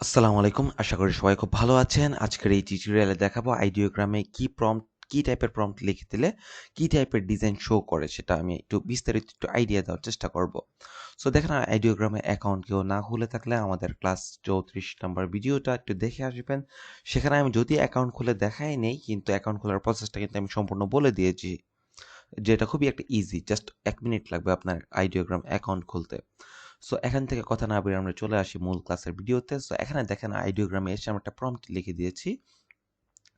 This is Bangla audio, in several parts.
আসসালামু আলাইকুম। আশা করি সবাই খুব ভালো আছেন। আজকের এই টিউটোরিয়ালে দেখাবো আইডিওগ্রামে কি টাইপের প্রম্পট লিখে দিলে কি টাইপের ডিজাইন শো করে সেটা আমি একটু বিস্তারিত একটু আইডিয়া দেওয়ার চেষ্টা করব। সো দেখেন আইডিওগ্রামে অ্যাকাউন্ট কেউ না খুলে থাকলে আমাদের ক্লাস 34 নাম্বার ভিডিওটা একটু দেখে আসবেন। সেখানে আমি যদি অ্যাকাউন্ট খুলে দেখাই নেই কিন্তু অ্যাকাউন্ট খোলার প্রসেসটা কিন্তু আমি সম্পূর্ণ বলে দিয়েছি। যেটা খুবই একটা ইজি, জাস্ট 1 মিনিট লাগবে আপনার আইডিওগ্রাম অ্যাকাউন্ট খুলতে। সো এখান থেকে কথা না বলে আমরা চলে আসি মূল ক্লাসের ভিডিওতে। সো এখানে দেখেন আইডিওগ্রামে এসে আমরা একটা প্রম্পট লিখে দিয়েছি।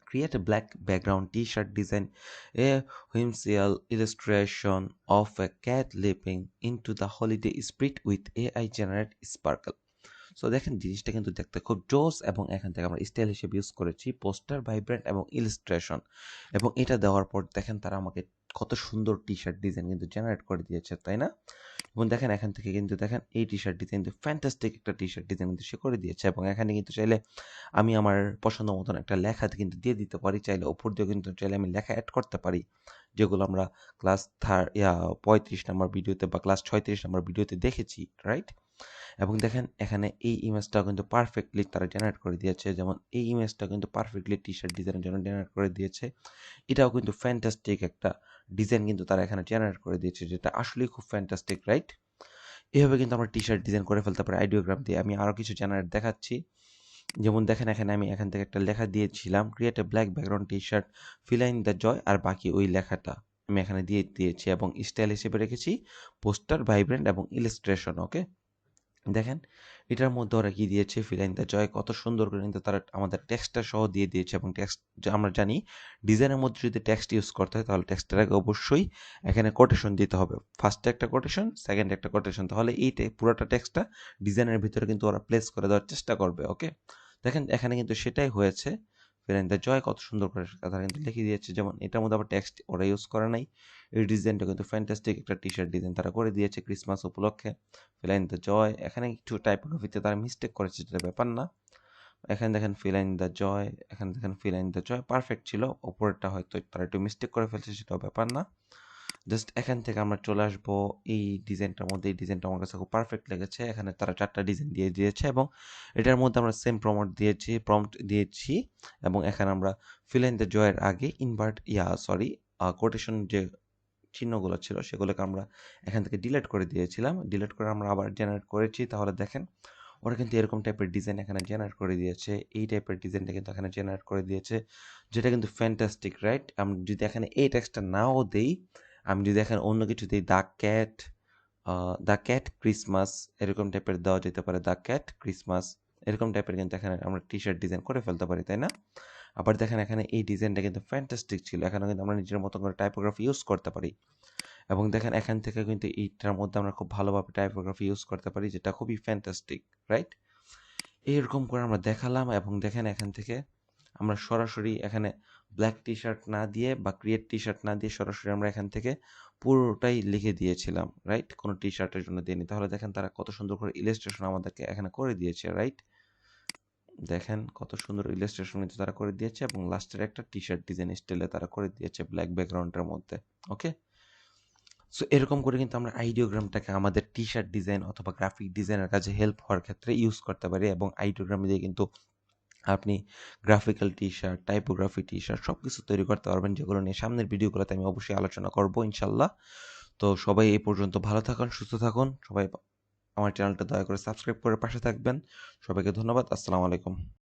Create a black background t-shirt design, a whimsical illustration of a cat leaping into the holiday spirit with AI generate sparkle. So দেখেন জিনিসটা কিন্তু দেখতে খুব জোস এবং এখান থেকে আমরা স্টাইল হিসেবে ইউজ করেছি পোস্টার, ভাইব্রেন্ট এবং ইলাস্ট্রেশন। এবং এটা দেওয়ার পর দেখেন তারা আমাকে কত সুন্দর টি শার্ট ডিজাইন কিন্তু জেনারেট করে দিয়েছে, তাই না? এবং দেখেন এখান থেকে কিন্তু দেখেন এই টি শার্ট ডিজাইন কিন্তু ফ্যান্টাস্টিক একটা টি শার্ট ডিজাইন কিন্তু সে করে দিয়েছে। এবং এখানে কিন্তু চাইলে আমি আমার পছন্দ মতন একটা লেখা কিন্তু দিয়ে দিতে পারি, চাইলে ওপর দিয়ে কিন্তু চাইলে আমি লেখা অ্যাড করতে পারি, যেগুলো আমরা ক্লাস 35 নাম্বার ভিডিওতে বা ক্লাস 36 নাম্বার ভিডিওতে দেখেছি, রাইট? এবং দেখেন এখানে এই ইমেজটা কিন্তু পারফেক্টলি তারা জেনারেট করে দিয়েছে। যেমন এই ইমেজটা কিন্তু পারফেক্টলি টি শার্ট ডিজাইনের জন্য জেনারেট করে দিয়েছে। এটাও কিন্তু ফ্যান্টাস্টিক একটা ডিজাইন কিন্তু তারা এখানে জেনারেট করে দিয়েছে, যেটা আসলেই খুব ফ্যান্টাস্টিক, রাইট? এভাবে কিন্তু আমরা টি শার্ট ডিজাইন করে ফেলতে পারি আইডিওগ্রাম দিয়ে। আমি আরও কিছু জেনারেট দেখাচ্ছি। যেমন দেখেন এখানে আমি এখান থেকে একটা লেখা দিয়েছিলাম, create a black background T shirt feel in the joy, আর বাকি ওই লেখাটা আমি এখানে দিয়ে দিয়েছি এবং স্টাইল হিসেবে রেখেছি পোস্টার, ভাইব্রেন্ট এবং ইলাস্ট্রেশন। ওকে, দেখেন এটার মধ্যে ওরা কি দিয়েছে, ফিল ইন দ্য জয়, কত সুন্দর করে কিন্তু তারা আমাদের টেক্সটটা সহ দিয়ে দিয়েছে। এবং টেক্সট আমরা জানি ডিজাইনের মধ্যে যদি টেক্সট ইউজ করতে হয় তাহলে টেক্সটের আগে অবশ্যই এখানে কোটেশন দিতে হবে। ফার্স্টে একটা কোটেশন, সেকেন্ডে একটা কোটেশন, তাহলে এই পুরোটা টেক্সটটা ডিজাইনের ভিতরে কিন্তু ওরা প্লেস করে দেওয়ার চেষ্টা করবে। ওকে, দেখেন এখানে কিন্তু সেটাই হয়েছে। ফিল ইন দ্য জয় কত সুন্দর করে তারা কিন্তু লিখে দিয়েছে। যেমন এটার মধ্যে আবার টেক্সট ওরা ইউজ করে নাই। এই ডিজাইনটা কিন্তু ফ্যান্টাস্টিক একটা টি শার্ট ডিজাইন তারা করে দিয়েছে ক্রিসমাস উপলক্ষে। ফিল ইন দ্য জয়, এখানে একটু টাইপোগ্রাফিতে তারা মিস্টেক করেছে, যেটা ব্যাপার না। এখানে দেখেন ফিল ইন দ্য জয়, এখানে দেখেন ফিল ইন দ্য জয়, পারফেক্ট ছিল। ওপরেরটা হয়তো তারা একটু মিস্টেক করে ফেলছে, সেটাও ব্যাপার না। জাস্ট এখান থেকে আমরা চলে আসবো এই ডিজাইনটার মধ্যে। এই ডিজাইনটা আমার কাছে খুব পারফেক্ট লেগেছে। এখানে তারা 4টা ডিজাইন দিয়ে দিয়েছে এবং এটার মধ্যে আমরা সেম প্রম্পট দিয়েছি। এবং এখানে আমরা ফিল ইন দ্য জয়ের আগে কোটেশন যে চিহ্নগুলো ছিল সেগুলোকে আমরা এখান থেকে ডিলিট করে দিয়েছিলাম। ডিলিট করে আমরা আবার জেনারেট করেছি। তাহলে দেখেন ওরা কিন্তু এরকম টাইপের ডিজাইন এখানে জেনারেট করে দিয়েছে। এই টাইপের ডিজাইনটা কিন্তু এখানে জেনারেট করে দিয়েছে, যেটা কিন্তু ফ্যান্টাস্টিক, রাইট? আমি যদি এখানে এই টেক্সটটা নাও দেই, আমি যদি এখানে অন্য কিছু দিই, দ্য ক্যাট ক্রিসমাস, এরকম টাইপের দেওয়া যেতে পারে, দ্য ক্যাট ক্রিসমাস, এরকম টাইপের কিন্তু এখানে আমরা টি শার্ট ডিজাইন করে ফেলতে পারি, তাই না? আবার দেখেন এখানে এই ডিজাইনটা কিন্তু ফ্যান্টাস্টিক ছিল। এখানে কিন্তু আমরা নিজের মতো করে টাইপোগ্রাফি ইউজ করতে পারি। এবং দেখেন এখান থেকে কিন্তু এইটার মধ্যে আমরা খুব ভালোভাবে টাইপোগ্রাফি ইউজ করতে পারি, যেটা খুবই ফ্যান্টাস্টিক, রাইট? এইরকম করে আমরা দেখালাম। এবং দেখেন এখান থেকে আমরা সরাসরি এখানে ব্ল্যাক টি শার্ট না দিয়ে বা ক্রিয়েট টি শার্ট না দিয়ে সরাসরি আমরা এখান থেকে পুরোটাই লিখে দিয়েছিলাম, রাইট? কোনো টি শার্টের জন্য দিইনি। তাহলে দেখেন তারা কত সুন্দর করে ইলাস্ট্রেশন আমাদেরকে এখানে করে দিয়েছে, রাইট? দেখেন কত সুন্দর ইলাস্ট্রেশন কিন্তু তারা করে দিয়েছে এবং লাস্টের একটা টি শার্ট ডিজাইন স্টাইলে তারা করে দিয়েছে ব্ল্যাক ব্যাকগ্রাউন্ডের মধ্যে। ওকে, সো এরকম করে কিন্তু আমরা আইডিওগ্রামটাকে আমাদের টি শার্ট ডিজাইন অথবা গ্রাফিক ডিজাইনের কাজে হেল্প হওয়ার ক্ষেত্রে ইউজ করতে পারি। এবং আইডিওগ্রাম দিয়ে কিন্তু আপনি graphical T shirt, typography T shirt সব কিছু তৈরি করতে পারবেন, যেগুলো নিয়ে সামনের ভিডিওগুলোতে আমি অবশ্যই আলোচনা করব ইনশাল্লাহ। তো সবাই এই পর্যন্ত ভালো থাকুন, সুস্থ থাকুন। সবাই আমার চ্যানেলটা দয়া করে সাবস্ক্রাইব করে পাশে থাকবেন। সবাইকে ধন্যবাদ। আসসালামু আলাইকুম।